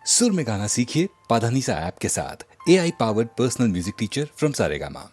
सुर में गाना सीखिए पाधानीसा ऐप के साथ। AI powered personal music teacher from Saregama.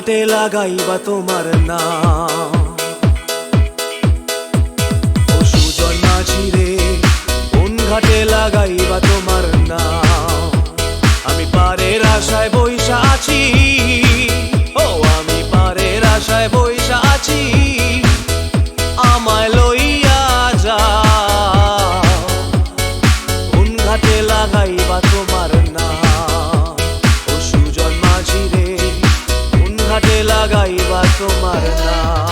ঘাটে লাগাইবা তোমার নাম। ও সুজন মাঝি রে, কোন ঘাটে লাগাইবা তোমার নাম। আমি পারের আশায় বইসা আছি, ও আমি পারের আশায় বইসা আছি, আমায় লইয়া যাও। কোন ঘাটে লাগাইবা তোমার নাম। ও সুজন মাঝি রে, কোন ঘাটে লাগাইবা তোমার নাম।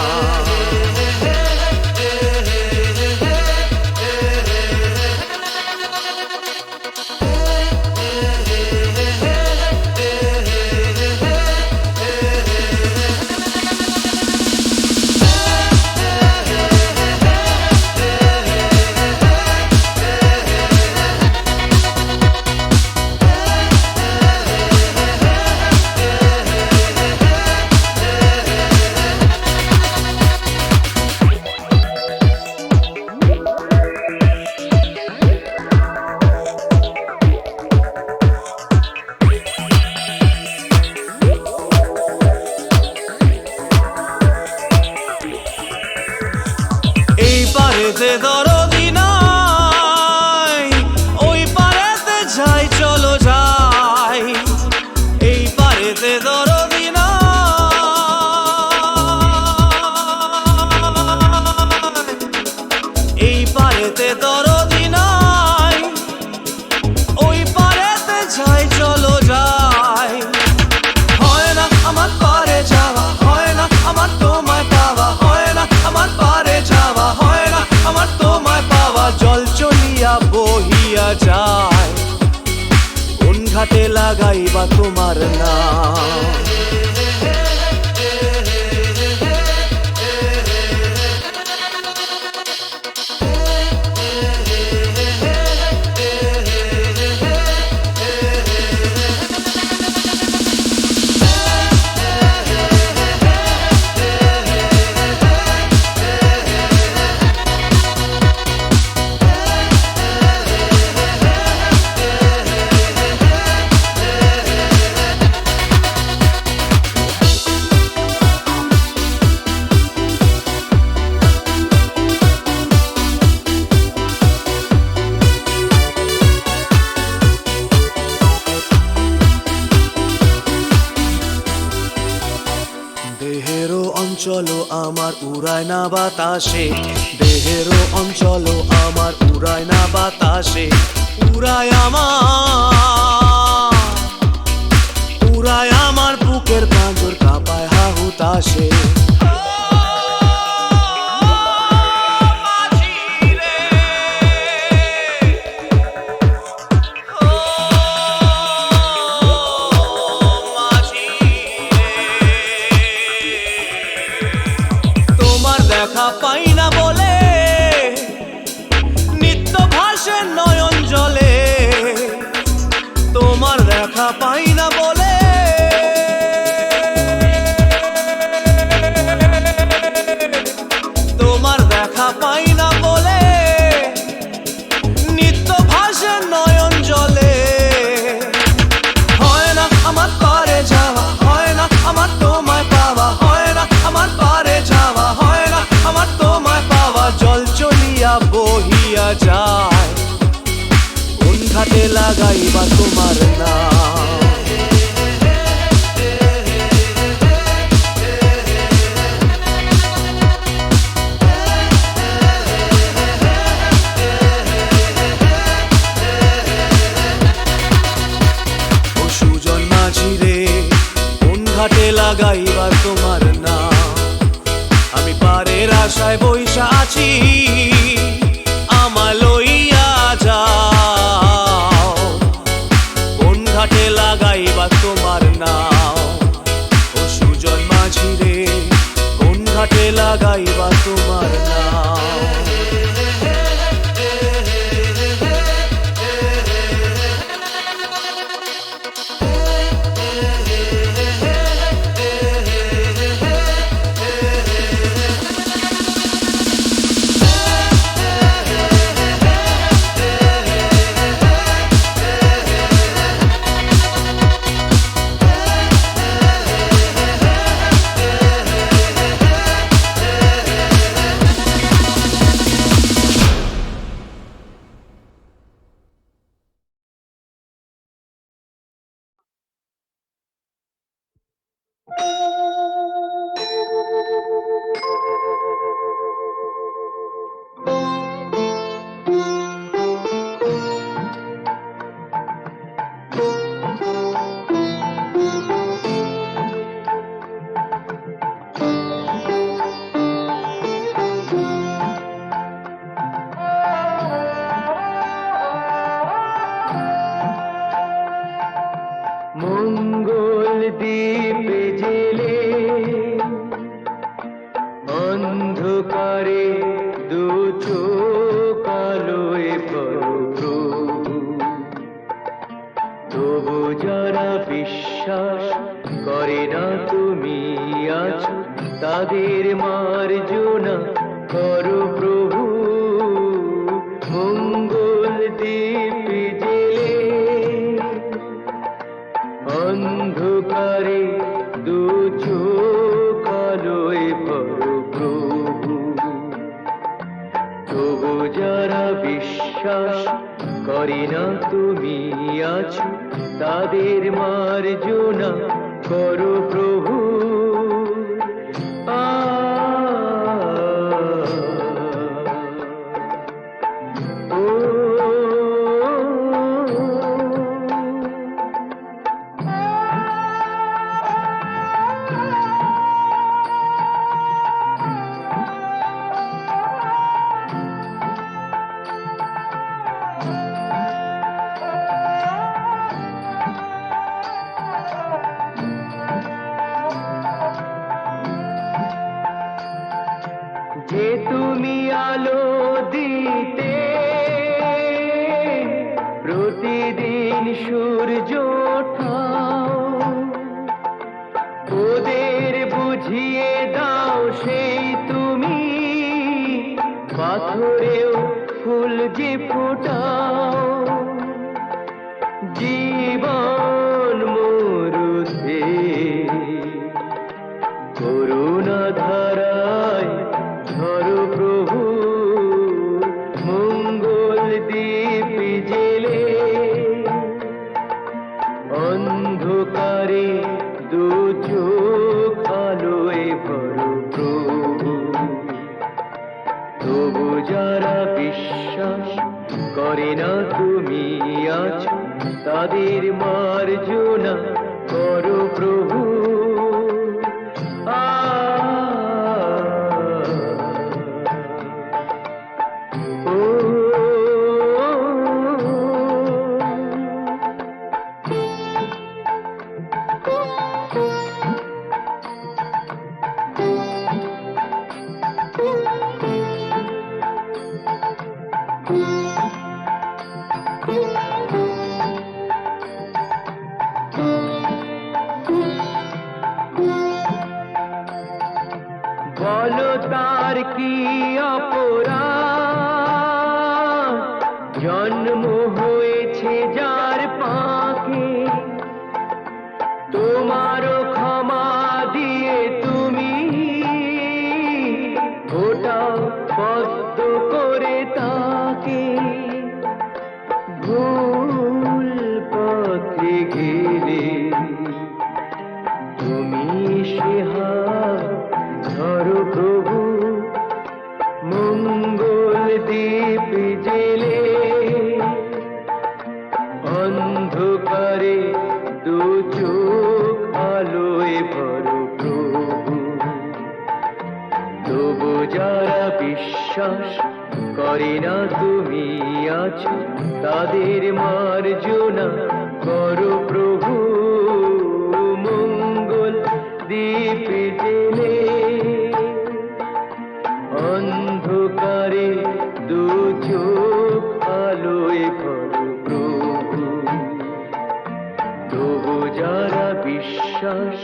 এই পারেতে দরদি নাই, ওই পারেতে যাই চলো যাই। এই পারেতে দরদি নাই, এই পারেতে দরদি নাই, ওই পারেতে যাই চলো যাই। হয় না আমার পারে যাওয়া, হয় না আমার তোমায় পাওয়া, হয় না আমার পারে যাওয়া, হয় না আমার তোমায় পাওয়া। জল চলিয়া বহিয়া যায়, কোন ঘাটে লাগাইবা তোমার নাম। দেহেরও অঞ্চল আমার উড়ায় না বাতাসে, দেহেরও অঞ্চল আমার উড়ায় না বাতাসে। উড়ায় আমার, উড়ায় আমার বুকের পাঁজর কাঁপায় হাহুতাশে। দেখা পাই না বলে নিত্য ভাসে নয়ন জলে, তোমার দেখা পাই না বলে তোমার দেখা পাই না বলে নিত্য ভাসে নয়ন জলে। হয় না আমার পারে যাওয়া, হয় না আমার তোমায় পাওয়া, হয় না আমার পারে যাওয়া, হয় না আমার তোমায় পাওয়া। জল চলিয়া বহিয়া যায়, কোন ঘাটে লাগাইবা তোমার নাম। ও সুজন মাঝি রে, কোন ঘাটে লাগাইবা তোমার নাম। আমি পারের আশায় বইসা আছি, আমায় লইয়া যাও। কোন ঘাটে লাগাইবা তোমার নাম। ও সুজন মাঝি রে, কোন ঘাটে লাগাইবা তোমার নাম। মঙ্গল দ্বীপ জেলে অন্ধকারে দু চোখ আলোয় প্রভু, তবু যারা বিশ্বাস করে না তুমি আছো, তাদের মার্জনা করো প্রভু। মঙ্গল দ্বীপ জেলে অন্ধকারে দু চোখ আলোয় ভরো প্রভু, তবু যারা বিশ্বাস করে না তুমি আছো, তাদের মার্জনা করো প্রভু। যে তুমি আলো দিতে প্রতিদিন সূর্য ওঠাও, ওদের বুঝিয়ে দাও সেই তুমি পাথরেও ফুল যে ফোটাও। জীবন মরুতে করুণা ধারায় ধরো প্রভু। মঙ্গল দ্বীপ জেলে অন্ধকারে দু চোখ আলোয় ভরো প্রভু, তবু যারা বিশ্বাস করে না তুমি আছো, তাদের মার্জনা করো প্রভু। বলো তার কি অপরাধ, জন্ম হয়েছে যার পাকে, তোমারও ক্ষমা দিয়ে তুমি ওটাও পদ্ম করে তাকে। ভুল পথে গেলে তুমি সে হাত ধরো প্রভু। মঙ্গল দ্বীপ জেলে অন্ধকারে দু চোখ আলোয় ভরো প্রভু, তবু যারা বিশ্বাস করে না তুমি আছো, তাদের মার্জনা করো প্রভু। মঙ্গল দ্বীপ জেলে অন্ধকারে দু চোখ আলোয় ভরো প্রভু, তবু যারা বিশ্বাস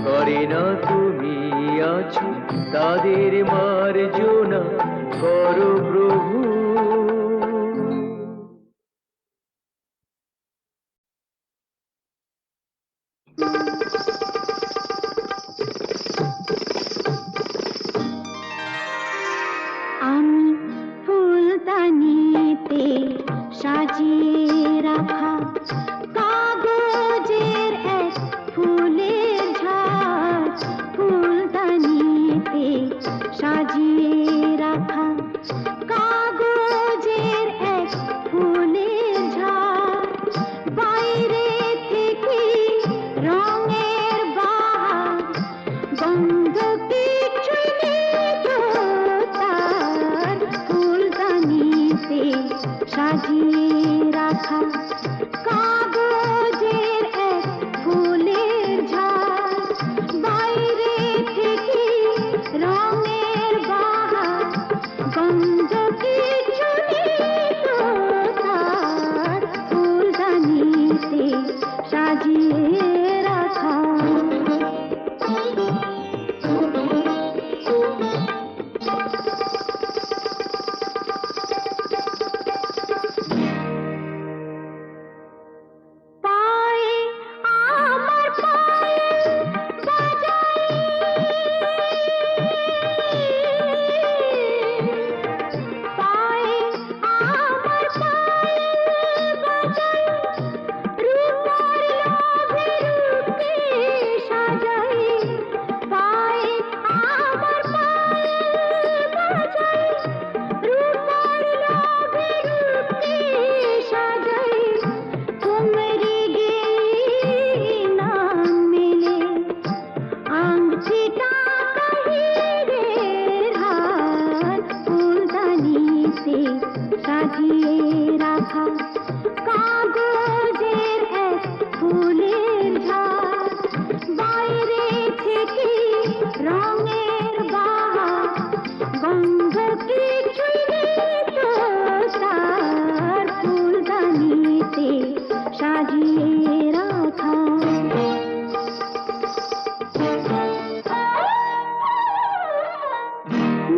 করে না তুমি আছো, তাদের মার্জনা করো প্রভু। আমি ফুলদানিতে সাজিয়ে রাখা কাগজের এক ফুলের ঝাড়, ফুলদানিতে সাজিয়ে রাখা কাগজের এক ফুলের ঝাড়, বাইরে থেকে রঙের বাহার, গন্ধ কিছুই নেই তো তার, ফুলদানিতে সাজিয়ে রাখা কাগজের এক ফুলের ঝাড়, বাইরে থেকে রঙের বাহার, গন্ধ কিছু নেই তো তার, ফুলদানিতে সাজিয়ে রাখা। পায়ে আমার পায়েল বাজাই, পায়ে আমার পায়েল বাজাই, রূপার লোভে রূপকে সাজাই, পায়ে আমার পায়েল বাজাই, রূপার লোভে রূপকে সাজাই, তোমরি গেয়ে নাম মেলে আংটিটা হিরের হার, ফুলদানিতে সাজিয়ে রাখা কাগজের এক ফুলের ঝাড়, বাইরে থেকে রঙের বাহার, গন্ধ কিছুই নেই তো তার, ফুলদানিতে সাজিয়ে রাখা।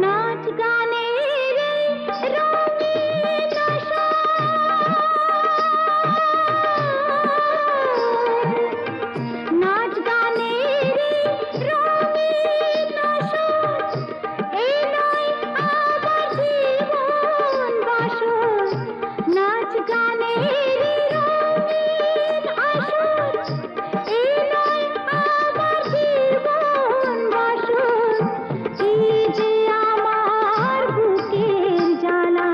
নাচ গানের রঙিন আশা, নাচ গানের রঙিন আশা, এই নয় আমার জীবন বাসর, নাচ গানের রঙিন আসর, এই নয় আমার জীবন বাসর, এই যে আমার বুকের জ্বালা,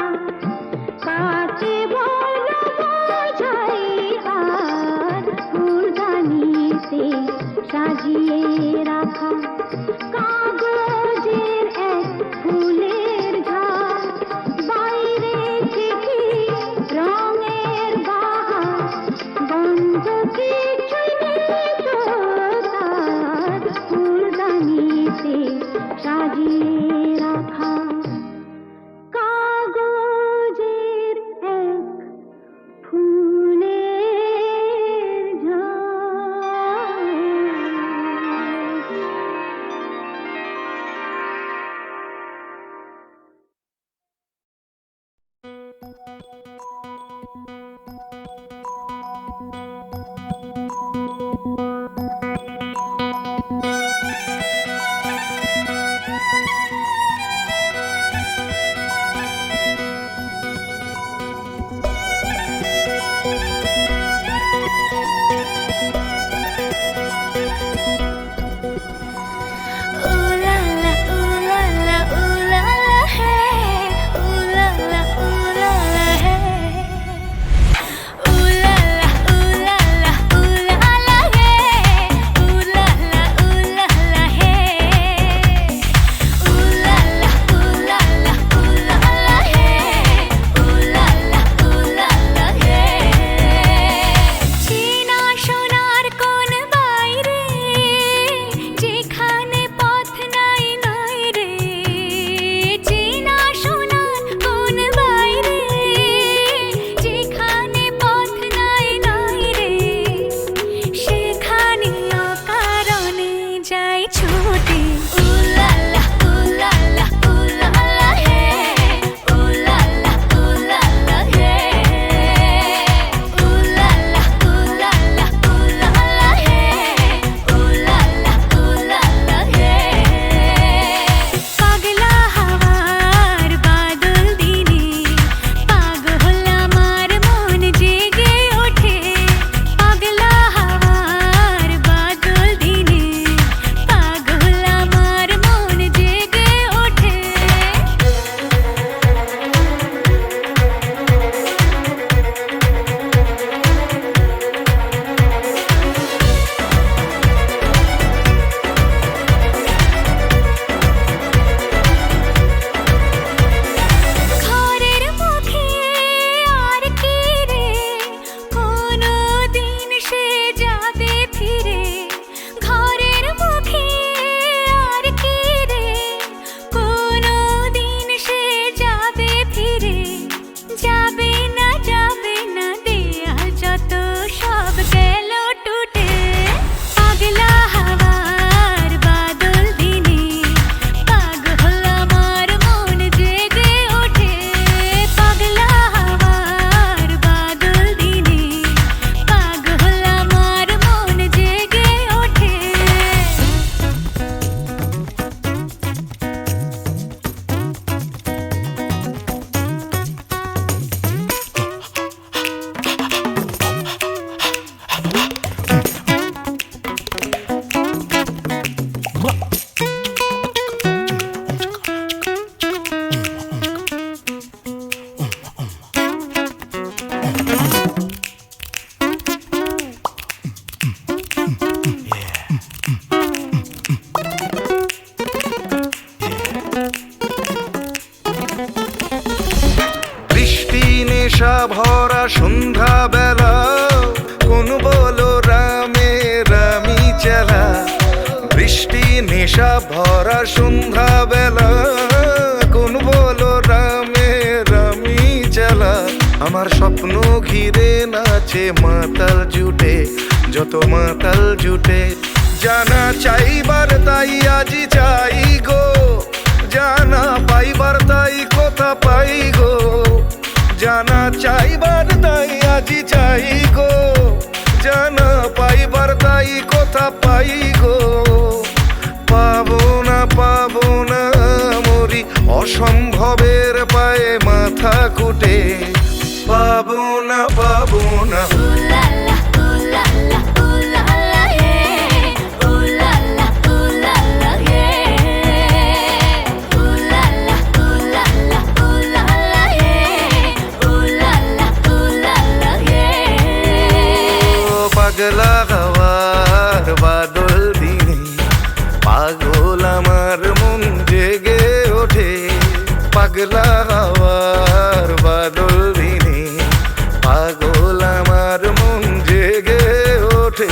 ভরা সন্ধ্যা বেলা কোন বলো রামে রামি চেলা বৃষ্টি নেশা ভরা সন্ধ্যা বেলা কোন বলো রামে রামি চেলা আমার স্বপ্ন ঘিরে নাচে মাতাল জুটে যত মাতাল জুটে জানা চাইবার তাই আজি চাই গো জানা পাইবার তাই কথা পাই গো জানা চাইবার তাই আজি চাই গো জানা পাইবার তাই কথা পাই গো পাবো না মরি অসম্ভবের পায়ে মাথা কুটে পাবো না পাগলা হওয়ার বাদল দিনে পাগল আমার মন জেগে ওঠে পাগলা হওয়ার বাদল দিনে পাগল আমার মন জেগে ওঠে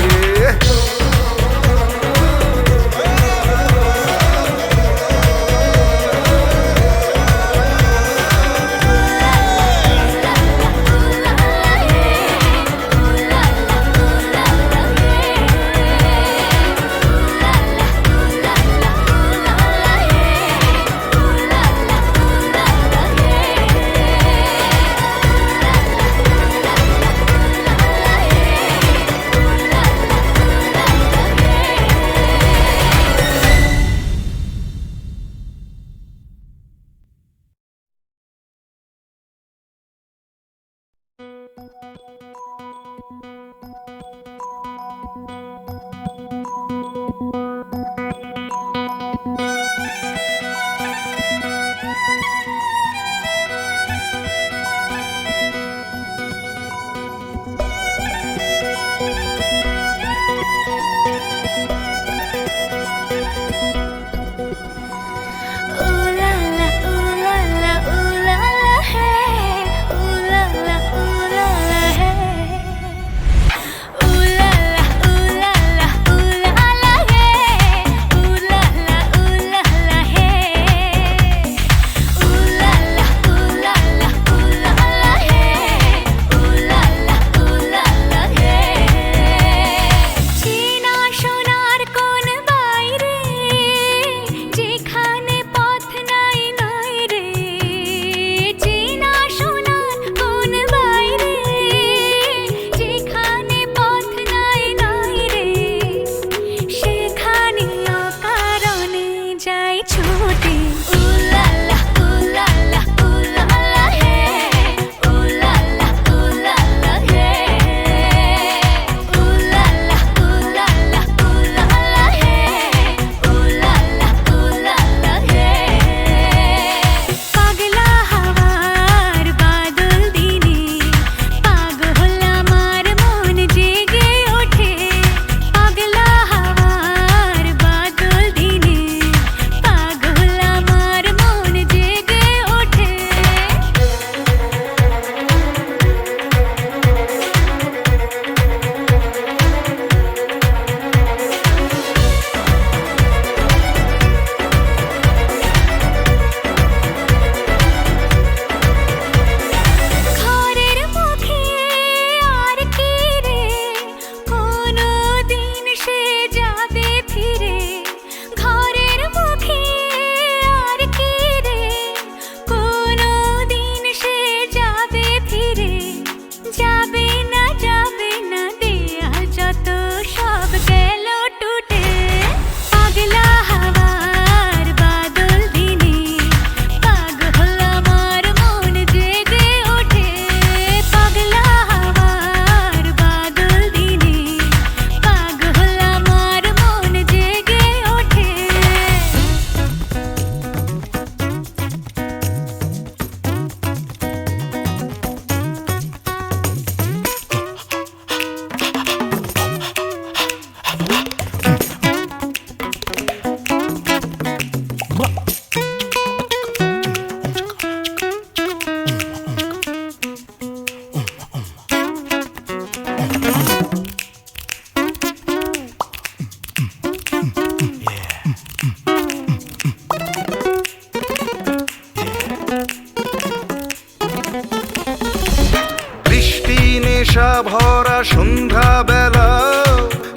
ভরা সন্ধ্যা বেলা,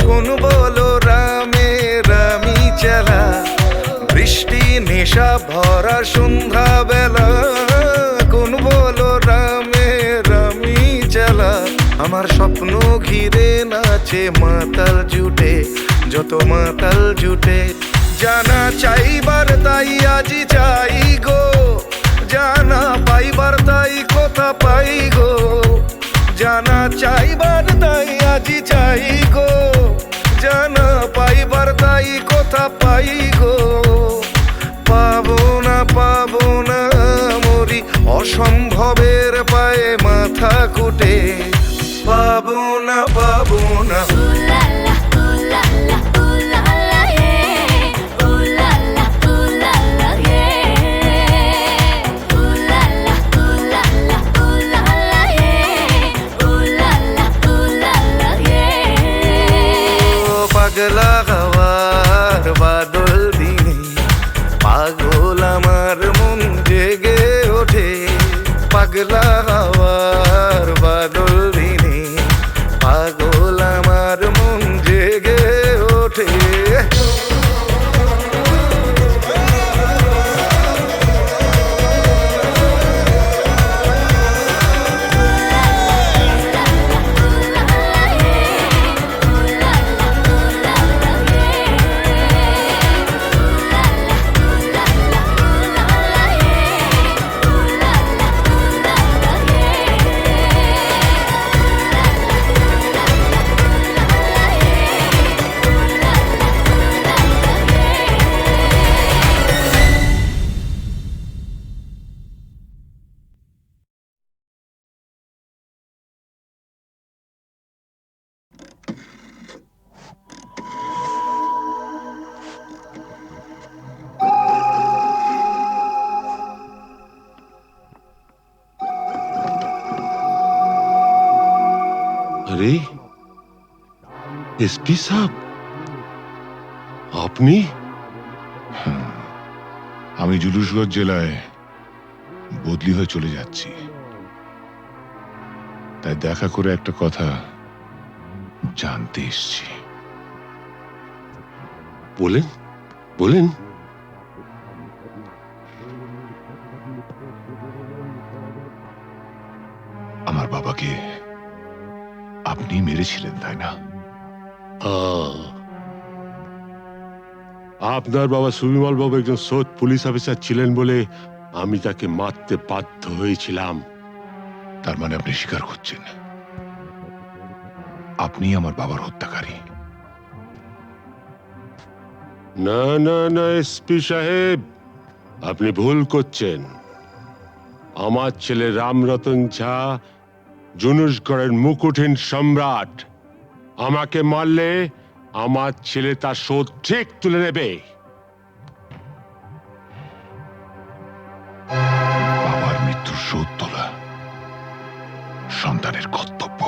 কোন বলো রামে রামি চেলা। বৃষ্টি নেশা ভরা সন্ধ্যা বেলা, কোন বলো রামে রামি চেলা। আমার স্বপ্ন ঘিরে নাচে মাতাল জুটে, যত মাতাল জুটে। জানা চাইবার তাই আজি চাই গো, জানা পাইবার তাই কথা পাই গো। জানা চাইবার তাই আজি চাই গো, জানা পাইবার তাই কথা পাই গো। পাবো না মরি অসম্ভবের পায়ে মাথা কুটে। পাবো না পাগলা হাওয়ার বাদল দিনে, পাগল আমার মন জেগে ওঠে। পাগলা হাওয়ার বাদল দিনে, পাগল আমার মন জেগে ওঠে। আরে এসপি সাহেব, আপনি? আমি জুলুসগঞ্জ জেলায় বদলি হয়ে চলে যাচ্ছি, তাই দেখা করে একটা কথা জানতে এসছি। বলেন বলেন। আমার বাবাকে আপনি মেরেছিলেন, তাই না? আপনার বাবা সুবিমল বাবু একজন সৎ পুলিশ অফিসার ছিলেন বলে আমি তাকে মারতে বাধ্য হয়েছিলাম। তার মানে আপনি স্বীকার করছেন আপনি আমার বাবার হত্যাকারী? না না না এসপি সাহেব, আপনি ভুল করছেন। আমার ছেলে রামরতন ঝা জুনুসগড়ের মুকুটহীন সম্রাট। আমাকে মারলে আমার ছেলে তার শোধ ঠিক তুলে নেবে। বাবার মৃত্যুর শোধ তোলা সন্তানের কর্তব্য।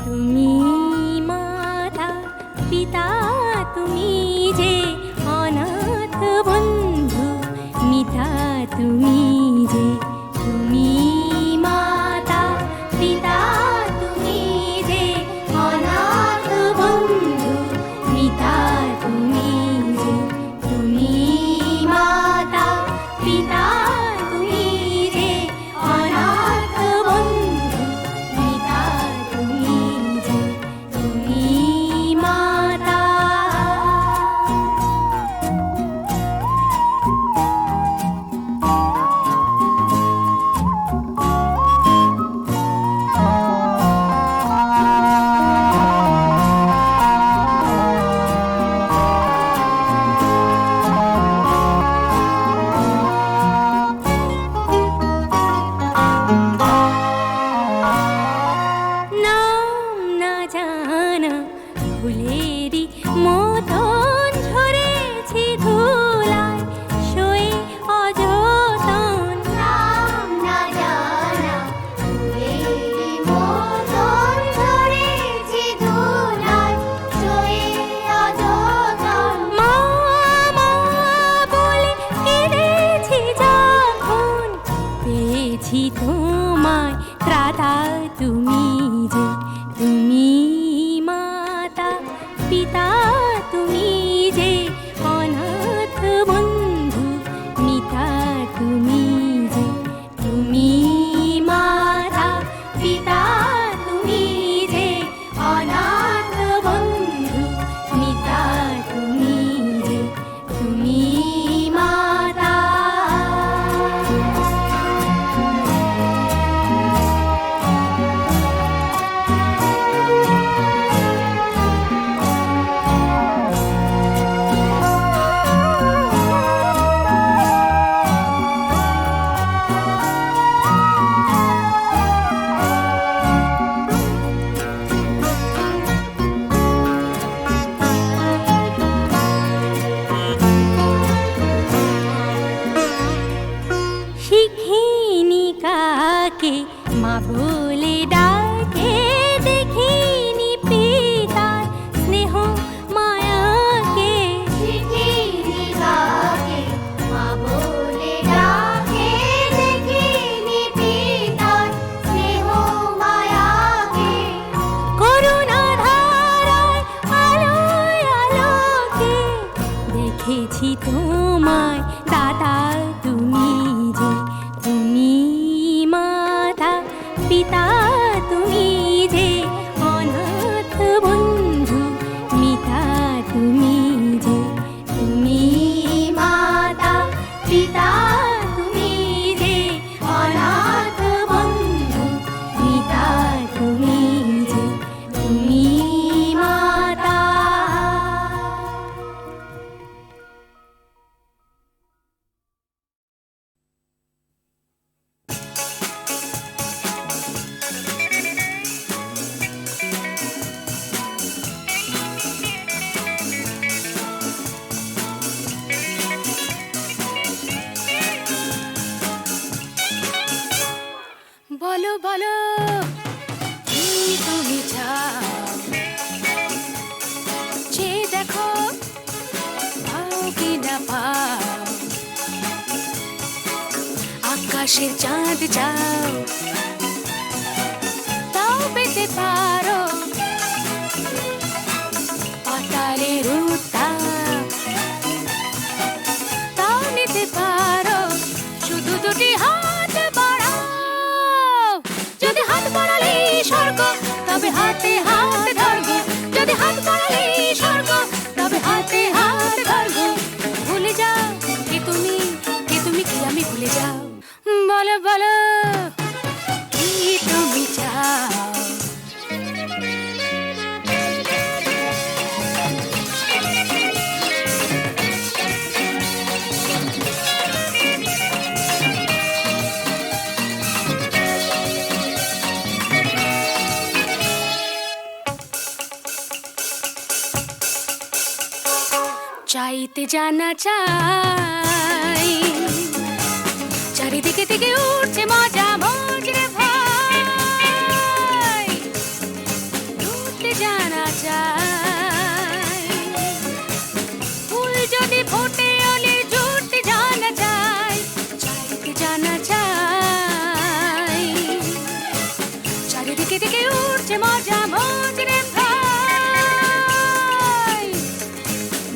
তুমি মাতা পিতা তুমি যে অনাথ বন্ধু মিতা তুমি যে তুমি মাতা পিতা তুমি যে অনাথ বন্ধু মিতা তুমি যে তুমি মাতা পিতা তুমি যে অনাথ বন্ধু মিতা তুমি যে তুমি মাতা। নাম না জানা ফুলেরই মতন ঝরেছি ধুলায় শোয়ে অযতন। নাম না জানা ফুলেরই মতন ঝরেছি ধুলায় শোয়ে অযতন। মা মা বলে কেঁদেছি যখন পেয়েছি তোমায় ত্রাতা তুমি যে তুমি মাতা পিতা তুমি যে অনাথ বন্ধু মিতা তুমি যে তুমি মাতা পিতা তুমি যে অনাথ বন্ধু মিতা তুমি যে তুমি মাতা। শিখিনি কাকে মা বলে ডাকে দেখিনি পিতার স্নেহ মায়াকে। শিখিনি কাকে মা বলে ডাকে দেখিনি পিতার স্নেহ মায়াকে। করুণা ধারায় আলোয় আলোকে দেখেছি তোমায় দাদা তুমি যে তুমি মাতা পিতা তুমি যে অনাথ বন্ধু মিতা তুমি যে তুমি মাতা পিতা তুমি যে অনাথ বন্ধু মিতা তুমি যে তুমি মাতা। বলো বলো কি তুমি চাও যে দেখো পাও কি না পাও। আকাশের চাঁদ চাও তাও পেতে পারো পাতালের উত্তাপ তাও নিতে পারো শুধু দুটি হাত বাড়াও। যদি হাত বাড়ালে স্বর্গ তবে হাতে হাত ধরবো। যদি হাত বাড়ালে স্বর্গ তবে হাতে হাত ধরবো। ভুলে যাও কে তুমি কি আমি ভুলে যাও। বলো বলো কি তুমি চাও। চাইতে জানা চাই চারিদিকে থেকে উঠছে মজা মজরে ভাই। থেকে থেকে উঠছে মজা মজরে ভাই,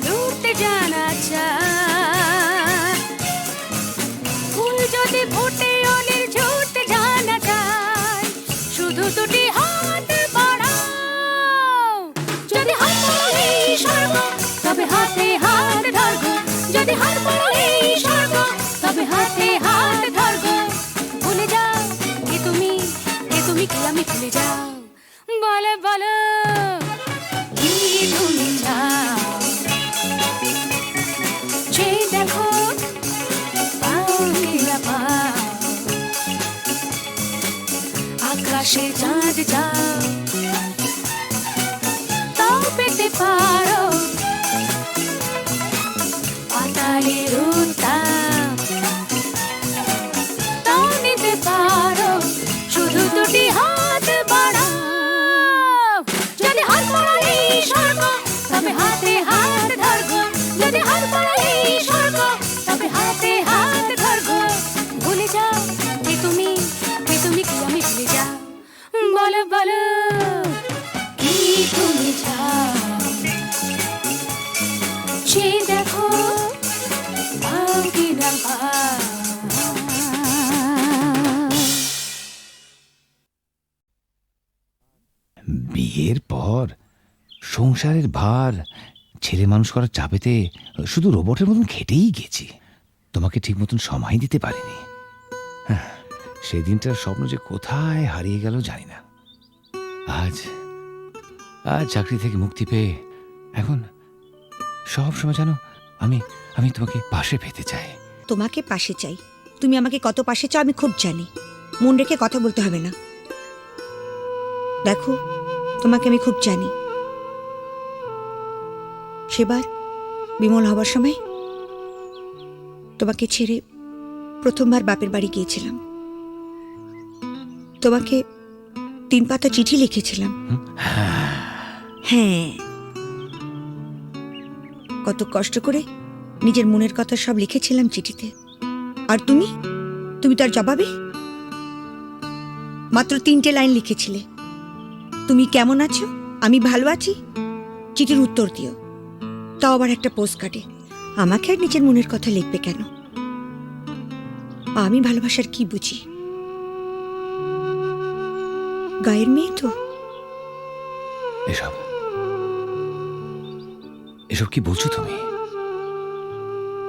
লুটতে জানা চায়, ফুল যদি ফোটে অলির ঝুটতে জানা যায়, শুধু দুটি হাত বাড়াও, যদি হাত বাড়ালেই স্বর্গ, তবে হাতে হাত ধরবো, যদি হাত বাড়ালেই স্বর্গ, তবে হাতে হাত ধরবো। ভুলে যাও কে তুমি কি আমি ভুলে যাও, বলো বলো কি তুমি চাও, যে দেখো পাও কি না পাও, আকাশে চাঁদ যাও, তাও পেতে পারো পাতালের উত্তাপ, তাও নিতে পারো শুধু দুটি হাত বাড়াও, যদি হাত বাড়ালেই স্বর্গ, তবে হাতে হাত ধরবো, যদি হাত বাড়ালেই স্বর্গ, তবে হাতে হাত ধরবো। ভুলে যাও কে তুমি কি আমি ভুলে যাও, বলো বলো কি তুমি চাও, সে দেখো পাও কি না পাও। বিয়ের পর সংসারের ভার, ছেলে মানুষ করার চাপেতে শুধু রোবটের মতন খেটেই গেছি, তোমাকে ঠিক মতন সময় দিতে পারিনি। সেই দিনটার স্বপ্ন যে কোথায় হারিয়ে গেল জানি না। আজ চাকরি থেকে মুক্তি পেয়ে এখন সব সময় জানো আমি তোমাকে পাশে পেতে চাই। তোমাকে পাশে চাই, তুমি আমাকে কত পাশে চাও আমি খুব জানি, মন রেখে কথা বলতে হবে না। দেখো তোমাকে আমি খুব জানি, সেবার বিমল হবার সময় তোমাকে ছেড়ে প্রথমবার বাপের বাড়ি গিয়েছিলাম, তোমাকে 3 পাতা চিঠি লিখেছিলাম। হ্যাঁ, কত কষ্ট করে নিজের মনের কথা সব লিখেছিলাম চিঠিতে, আর তুমি তার জবাবে মাত্র 3টে লাইন লিখেছিলে, তুমি কেমন আছো, আমি ভালো আছি, চিঠির উত্তর দিও, তাও আবার একটা পোস্ট কার্ডে। আমাকে আর নিজের মনের কথা লিখবে কেন? আমি ভালোবাসার কি বুঝি? গায়ের মেয়ে তো। এসব কি বলছো তুমি?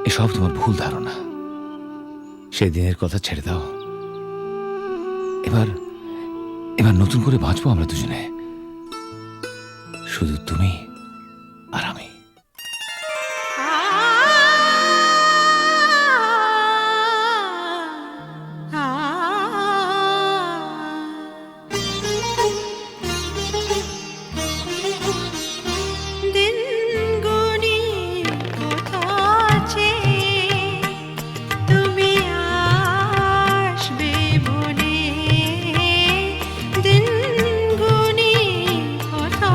এসব তোমার ভুল ধারণা। সেদিনের কথা ছেড়ে দাও, এবার নতুন করে বাঁচবো আমরা দুজনে, শুধু তুমি আর আমি। দিন গুনি কথা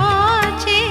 আছে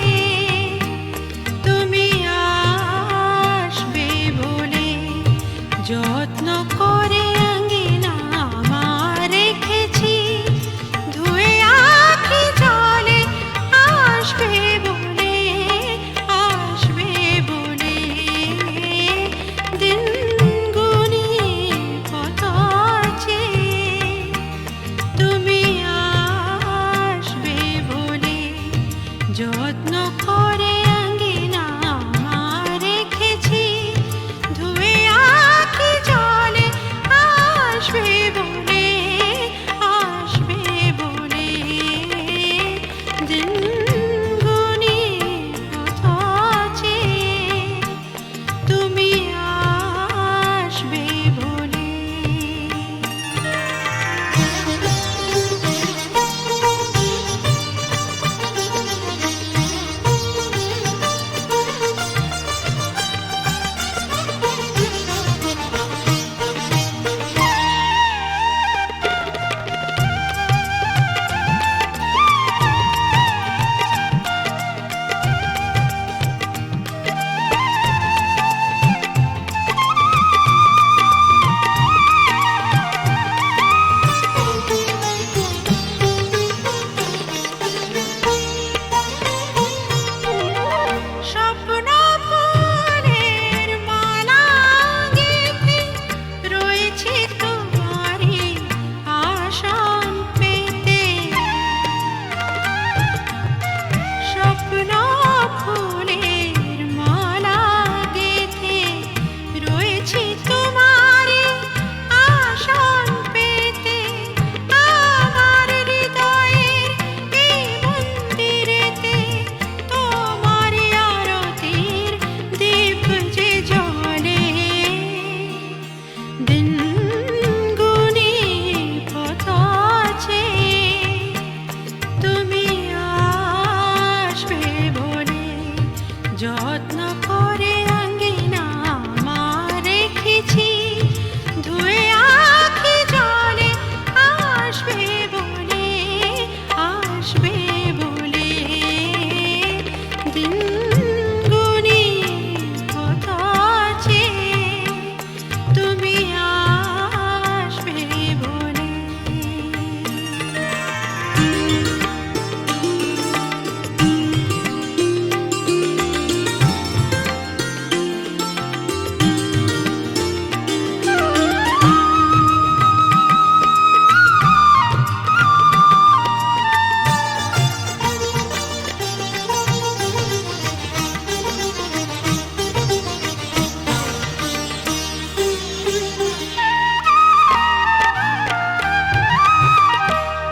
আসবে বলে দিন গুনি কত আছে তুমি আসবে বলে।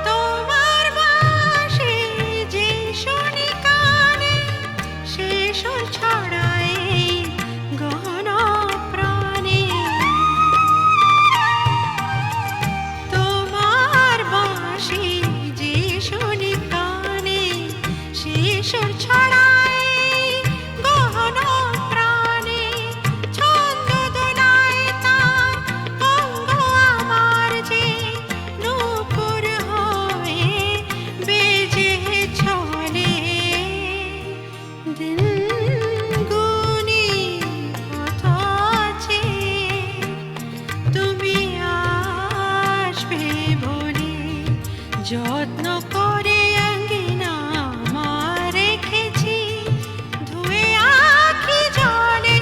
তোমার বাঁশি যে শুনি কানে সে সুর ছড়ায় গহন প্রাণে। তোমার বাঁশি যে শুনি কানে সে সুর ছড়ায় গহন প্রাণে। ছন্দ দোলায় তার অঙ্গ আমার যে নূপুর হয়ে বেজে চলে দিন গুনি কত আছে তুমি আসবে বলে। যত্ন করে অঙ্গিনা আমার রেখেছি ধুয়ে আখি জলে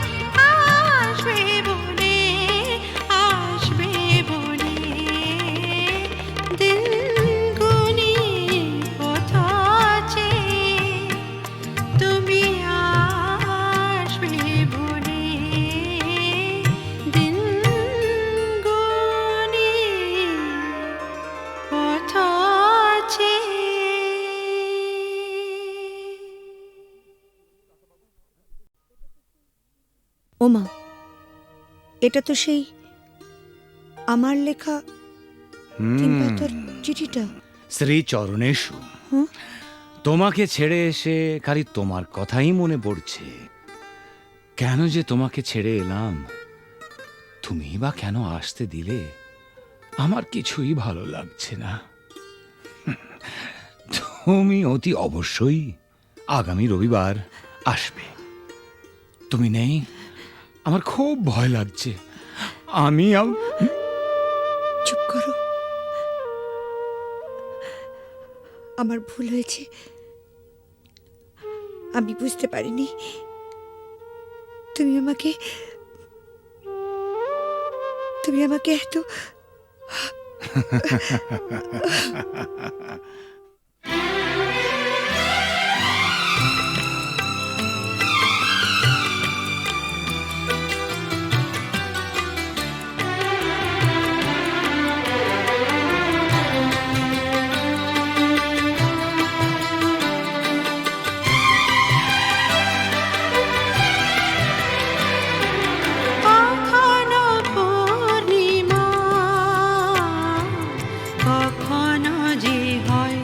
আসবে বলে দিন গুনি কত আছে তুমি আসবে বলে দিন গুনি কত আছে। ওমা, এটা তো সেই আমার লেখা তিন পাতার চিঠিটা। শ্রী চরণেশু, হুম? তোমাকে ছেড়ে এসে খালি তোমার কথাই মনে পড়ছে। কেন যে তোমাকে ছেড়ে এলাম, তুমি বা কেন আসতে দিলে, আমার কিছুই ভালো লাগছে না। তুমি অতি অবশ্যই আগামী রবিবার আসবে। তুমি নেই, আমার খুব ভয় লাগছে। আমি চুপ করো, আমার ভুল হয়েছে। আমি বুঝতে পারিনি তুমি আমাকে এত কখনো পূর্ণিমা কখনো যে হয়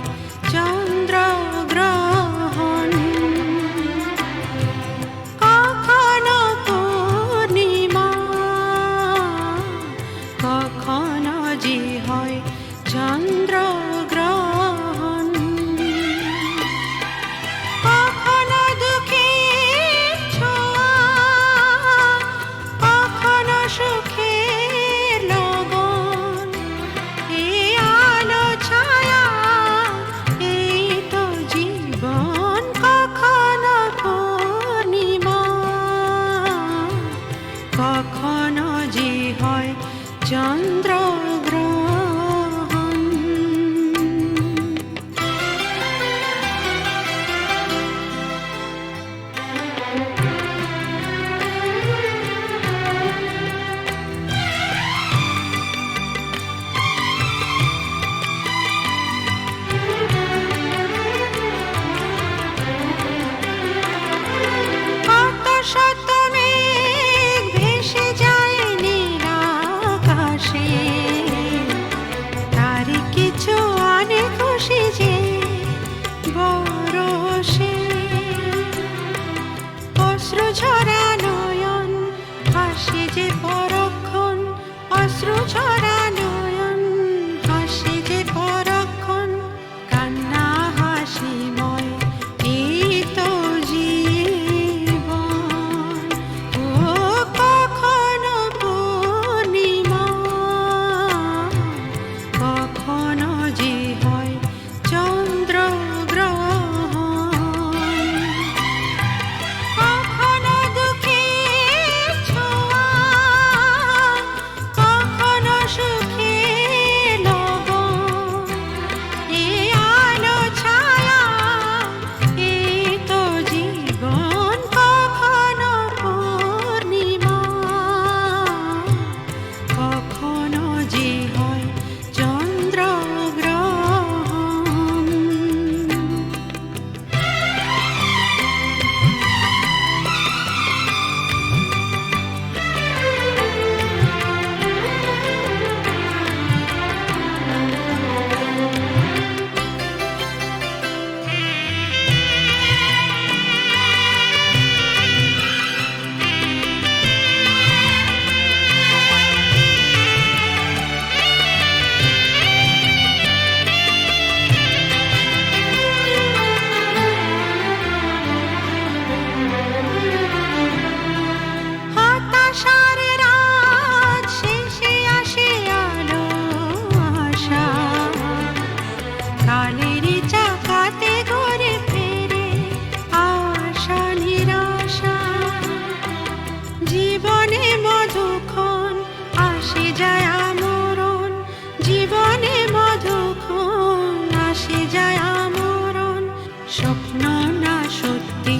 স্বপ্ন না সত্যি